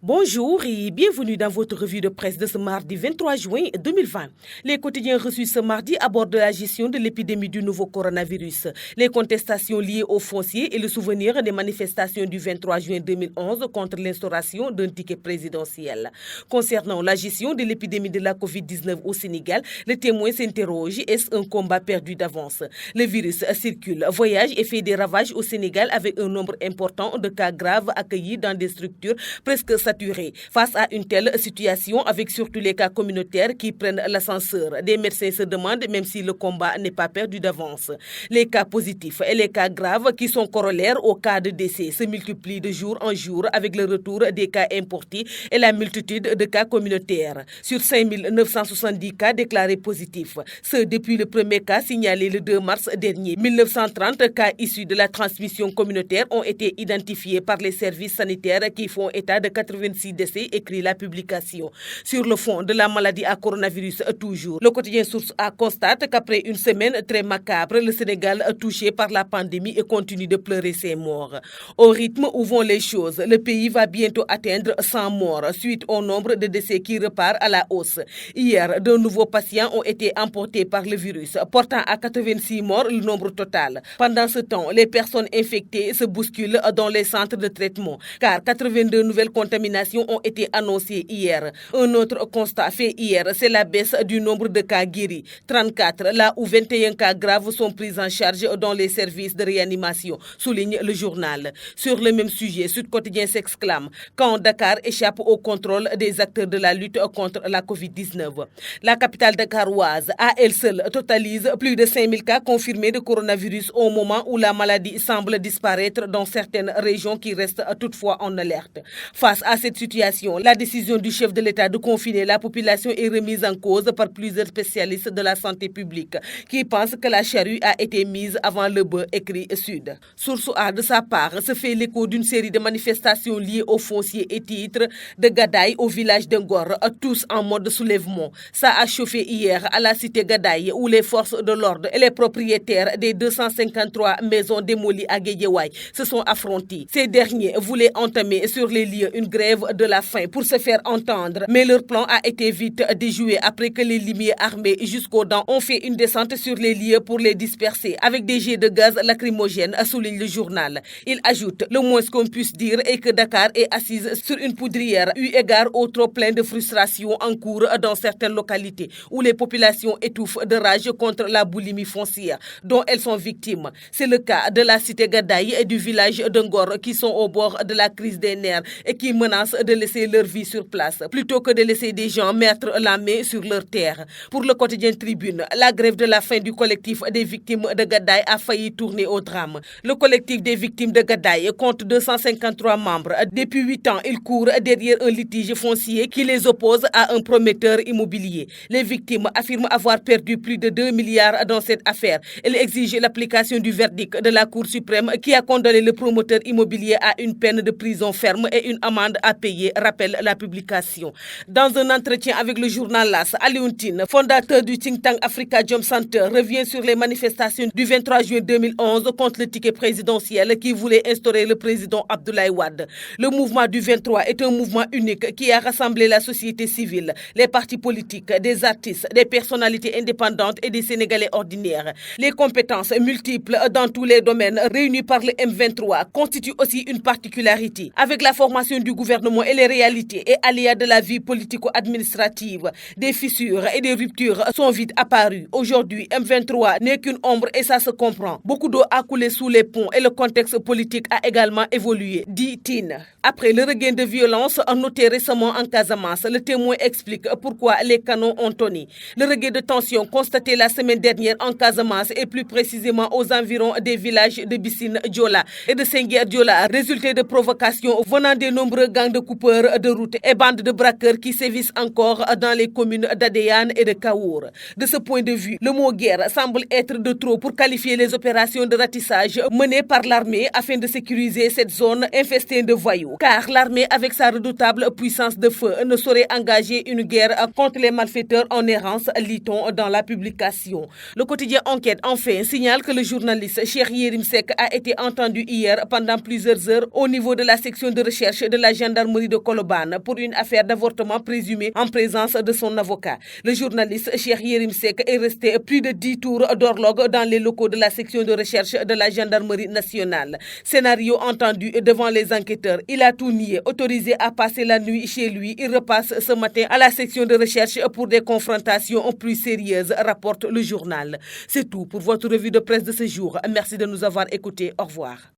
Bonjour et bienvenue dans votre revue de presse de ce mardi 23 juin 2020. Les quotidiens reçus ce mardi abordent la gestion de l'épidémie du nouveau coronavirus, les contestations liées au foncier et le souvenir des manifestations du 23 juin 2011 contre l'instauration d'un ticket présidentiel. Concernant la gestion de l'épidémie de la Covid-19 au Sénégal, le témoin s'interroge, est-ce un combat perdu d'avance? Le virus circule, voyage et fait des ravages au Sénégal avec un nombre important de cas graves accueillis dans des structures presque saturé. Face à une telle situation, avec surtout les cas communautaires qui prennent l'ascenseur, des médecins se demandent même si le combat n'est pas perdu d'avance. Les cas positifs et les cas graves qui sont corollaires aux cas de décès se multiplient de jour en jour avec le retour des cas importés et la multitude de cas communautaires. Sur 5 970 cas déclarés positifs, ceux depuis le premier cas signalé le 2 mars dernier, 1930 cas issus de la transmission communautaire ont été identifiés par les services sanitaires qui font état de 86 décès, écrit la publication. Sur le fond de la maladie à coronavirus toujours, le quotidien Source A constate qu'après une semaine très macabre, le Sénégal touché par la pandémie et continue de pleurer ses morts. Au rythme où vont les choses, le pays va bientôt atteindre 100 morts suite au nombre de décès qui repart à la hausse. Hier, de nouveaux patients ont été emportés par le virus, portant à 86 morts le nombre total. Pendant ce temps, les personnes infectées se bousculent dans les centres de traitement, car 82 nouvelles contaminations ont été annoncées hier. Un autre constat fait hier, c'est la baisse du nombre de cas guéris. 34, là où 21 cas graves sont pris en charge dans les services de réanimation, souligne le journal. Sur le même sujet, Sud Quotidien s'exclame quand Dakar échappe au contrôle des acteurs de la lutte contre la Covid-19. La capitale dakaroise, à elle seule, totalise plus de 5000 cas confirmés de coronavirus au moment où la maladie semble disparaître dans certaines régions qui restent toutefois en alerte. Face à cette situation, la décision du chef de l'État de confiner la population est remise en cause par plusieurs spécialistes de la santé publique qui pensent que la charrue a été mise avant le bœuf, écrit Sud. Source A, de sa part, se fait l'écho d'une série de manifestations liées aux fonciers et titres de Gadaye au village de Ngor, tous en mode soulèvement. Ça a chauffé hier à la cité Gadaye où les forces de l'ordre et les propriétaires des 253 maisons démolies à Guédiawaye se sont affrontés. Ces derniers voulaient entamer sur les lieux une grève de la faim pour se faire entendre, mais leur plan a été vite déjoué après que les limiers armés jusqu'aux dents ont fait une descente sur les lieux pour les disperser avec des jets de gaz lacrymogène, souligne le journal. Il ajoute, le moins qu'on puisse dire est que Dakar est assise sur une poudrière eu égard au trop plein de frustration en cours dans certaines localités où les populations étouffent de rage contre la boulimie foncière dont elles sont victimes. C'est le cas de la cité Gadaye et du village de Ngor qui sont au bord de la crise des nerfs et qui menacent de laisser leur vie sur place plutôt que de laisser des gens mettre la main sur leur terre. Pour le quotidien Tribune, la grève de la faim du collectif des victimes de Gadaye a failli tourner au drame. Le collectif des victimes de Gadaye compte 253 membres. Depuis 8 ans, ils courent derrière un litige foncier qui les oppose à un prometteur immobilier. Les victimes affirment avoir perdu plus de 2 milliards dans cette affaire. Elles exigent l'application du verdict de la Cour suprême qui a condamné le promoteur immobilier à une peine de prison ferme et une amende à payer, rappelle la publication. Dans un entretien avec le journal LAS, Alioune Tine, fondateur du think tank Africa Jom Center, revient sur les manifestations du 23 juin 2011 contre le ticket présidentiel qui voulait instaurer le président Abdoulaye Wade. Le mouvement du 23 est un mouvement unique qui a rassemblé la société civile, les partis politiques, des artistes, des personnalités indépendantes et des Sénégalais ordinaires. Les compétences multiples dans tous les domaines réunies par le M23 constituent aussi une particularité. Avec la formation du gouvernement et les réalités et aléas de la vie politico-administrative, des fissures et des ruptures sont vite apparues. Aujourd'hui, M23 n'est qu'une ombre et ça se comprend. Beaucoup d'eau a coulé sous les ponts et le contexte politique a également évolué, dit Tine. Après le regain de violence noté récemment en Casamance, le témoin explique pourquoi les canons ont tonné. Le regain de tension constaté la semaine dernière en Casamance et plus précisément aux environs des villages de Bissine Diola et de Senguer Diola résultait de provocations venant des nombreux gangs de coupeurs de route et bandes de braqueurs qui sévissent encore dans les communes d'Adéane et de Kaour. De ce point de vue, le mot guerre semble être de trop pour qualifier les opérations de ratissage menées par l'armée afin de sécuriser cette zone infestée de voyous. Car l'armée, avec sa redoutable puissance de feu, ne saurait engager une guerre contre les malfaiteurs en errance, lit-on dans la publication. Le quotidien Enquête, enfin, signale que le journaliste Cheikh Yérim Seck a été entendu hier pendant plusieurs heures au niveau de la section de recherche de la gendarmerie gendarmerie de Colobane pour une affaire d'avortement présumé en présence de son avocat. Le journaliste Cheikh Yérim Seck est resté plus de 10 tours d'horloge dans les locaux de la section de recherche de la gendarmerie nationale. Scénario entendu devant les enquêteurs. Il a tout nié, autorisé à passer la nuit chez lui. Il repasse ce matin à la section de recherche pour des confrontations plus sérieuses, rapporte le journal. C'est tout pour votre revue de presse de ce jour. Merci de nous avoir écoutés. Au revoir.